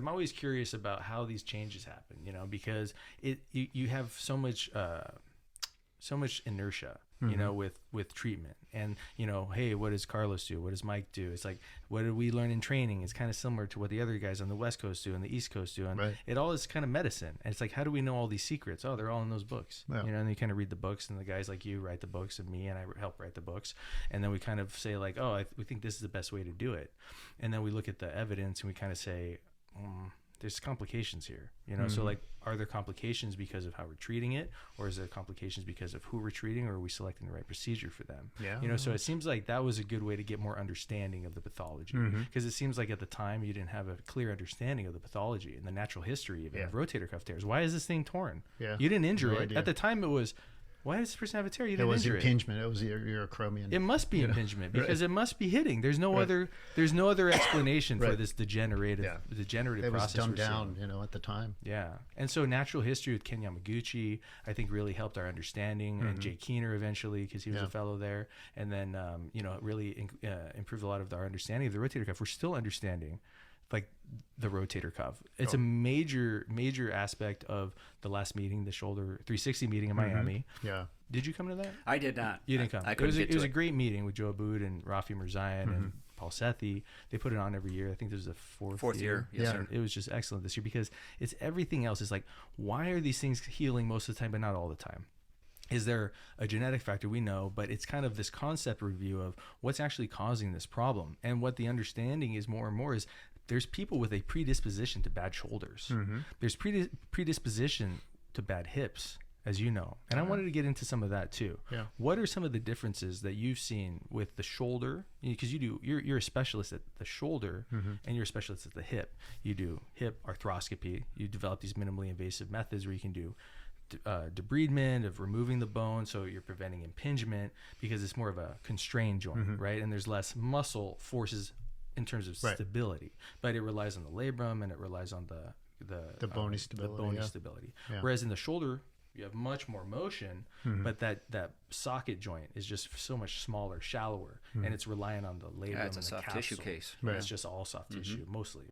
I'm always curious about how these changes happen, because you have so much inertia, with treatment. And, hey, what does Carlos do? What does Mike do? It's like, what did we learn in training? It's kind of similar to what the other guys on the West Coast do and the East Coast do. And it all is kind of medicine. And it's like, how do we know all these secrets? Oh, they're all in those books. Yeah. And you kind of read the books, and the guys like you write the books, and me and I help write the books. And then we kind of say like, oh, we think this is the best way to do it. And then we look at the evidence and we kind of say, there's complications here, so like, are there complications because of how we're treating it, or is there complications because of who we're treating, or are we selecting the right procedure for them? So it seems like that was a good way to get more understanding of the pathology, because it seems like at the time you didn't have a clear understanding of the pathology and the natural history of rotator cuff tears. Why is this thing torn? You didn't injure it. At the time it was, why does this person have a tear? You didn't injure it. Impingement. It was your acromion. It must be impingement, because it must be hitting. There's no other explanation for this degenerative process. It was dumbed down, at the time. Yeah. And so natural history with Ken Yamaguchi, I think, really helped our understanding, and Jay Keener eventually, because he was a fellow there. And then, really improved a lot of our understanding of the rotator cuff. We're still understanding like the rotator cuff. It's a major aspect of the last meeting, the shoulder 360 meeting in Miami. Yeah. Did you come to that? I did not. You didn't come. It was a great meeting with Joe Aboud and Rafi Mirzayan and Paul Sethi. They put it on every year. I think this is the fourth year. Yes, sir. It was just excellent this year, because it's everything else. It's like, why are these things healing most of the time but not all the time? Is there a genetic factor? We know, but it's kind of this concept review of what's actually causing this problem. And what the understanding is more and more is there's people with a predisposition to bad shoulders. There's predisposition to bad hips, as you know. And I wanted to get into some of that too. Yeah. What are some of the differences that you've seen with the shoulder? Because you're a specialist at the shoulder, and you're a specialist at the hip. You do hip arthroscopy. You develop these minimally invasive methods where you can do debridement of removing the bone, so you're preventing impingement, because it's more of a constrained joint, right? And there's less muscle forces in terms of stability, but it relies on the labrum, and it relies on the bony stability. Yeah. Whereas in the shoulder, you have much more motion, but that socket joint is just so much smaller, shallower, and it's relying on the labrum. It's a and the soft capsule. tissue case. It's just all soft tissue mostly.